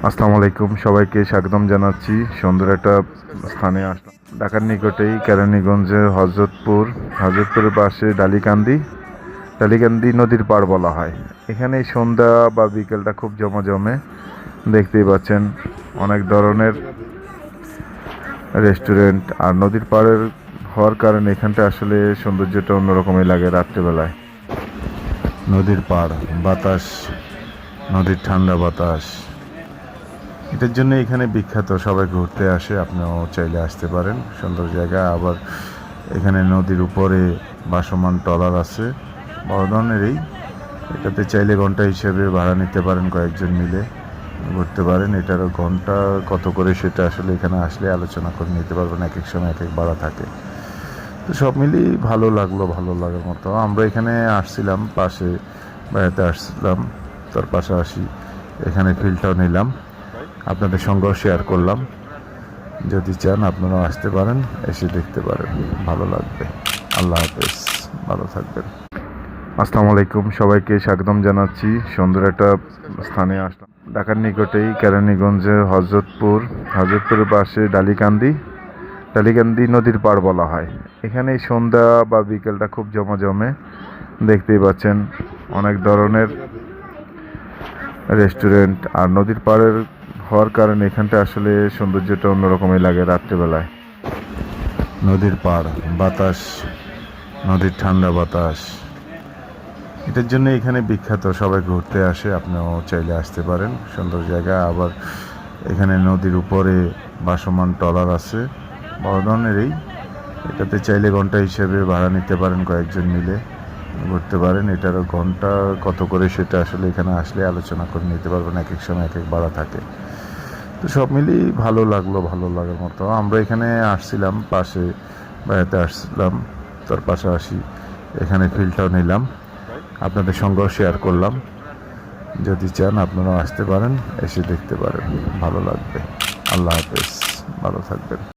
আসসালামু আলাইকুম, সবাইকে স্বাগতম জানাচ্ছি। সুন্দর একটা স্থানে আসলাম, ঢাকার নিকটেই কেরানীগঞ্জের হজরতপুরের পাশে ডালিকান্দি নদীর পাড় বলা হয়। এখানে সন্ধ্যা বা বিকেলটা খুব জমে। দেখতেই পাচ্ছেন অনেক ধরনের রেস্টুরেন্ট, আর নদীর পাড়ের হওয়ার কারণে এখানটা আসলে সৌন্দর্যটা অন্যরকমই লাগে রাত্রেবেলায়। নদীর পাড়, বাতাস, নদীর ঠান্ডা বাতাস, এটার জন্য এখানে বিখ্যাত, সবাই ঘুরতে আসে। আপনিও চাইলে আসতে পারেন, সুন্দর জায়গা। আবার এখানে নদীর উপরে ভাসমান ট্রলার আছে, বড় ধরনেরই। এটাতে চাইলে ঘন্টা হিসেবে ভাড়া নিতে পারেন, কয়েকজন মিলে ঘুরতে পারেন। এটারও ঘন্টা কত করে সেটা আসলে এখানে আসলে আলোচনা করে নিতে পারবেন, এক এক সময় এক এক ভাড়া থাকে। তো সব মিলিয়ে ভালো লাগলো, ভালো লাগার মতো। আমরা এখানে আসছিলাম, পাশে বেড়াতে আসছিলাম, তার পাশাপাশি এখানে ফিল্ডটাও নিলাম, আপনাদের সঙ্গেও শেয়ার করলাম। যদি চান আপনারাও আসতে পারেন, এসে দেখতে পারেন, ভালো লাগবে। আল্লাহ হাফেজ, ভালো থাকবেন। আসসালামু আলাইকুম, সবাইকে স্বাগতম জানাচ্ছি। সুন্দর একটা স্থানে আসলাম, ঢাকার নিকটেই কেরানীগঞ্জের হজরতপুরের পাশে ডালিকান্দি নদীর পাড় বলা হয়। এখানে সন্ধ্যা বা বিকেলটা খুব জমে। দেখতেই পাচ্ছেন অনেক ধরনের রেস্টুরেন্ট, আর নদীর পাড়ের হওয়ার কারণে এখানটা আসলে সৌন্দর্যটা অন্যরকমই লাগে রাত্রেবেলায়। নদীর পাড়, বাতাস, নদীর ঠান্ডা বাতাস, এটার জন্য এখানে বিখ্যাত, সবাই ঘুরতে আসে। আপনিও চাইলে আসতে পারেন, সুন্দর জায়গা। আবার এখানে নদীর উপরে ভাসমান ট্রলার আছে, বড় ধরনেরই। এটাতে চাইলে ঘন্টা হিসেবে ভাড়া নিতে পারেন, কয়েকজন মিলে ঘুরতে পারেন। এটারও ঘন্টা কত করে সেটা আসলে এখানে আসলে আলোচনা করে নিতে পারবেন, এক এক সময় এক এক ভাড়া থাকে। তো সব মিলিয়ে ভালো লাগলো, ভালো লাগার মতো। আমরা এখানে আসছিলাম, পাশে বেড়াতে আসছিলাম, তার পাশাপাশি এখানে ফিল্ডটাও নিলাম, আপনাদের সঙ্গেও শেয়ার করলাম। যদি চান আপনারাও আসতে পারেন, এসে দেখতে পারেন, ভালো লাগবে। আল্লাহ হাফেজ, ভালো থাকবেন।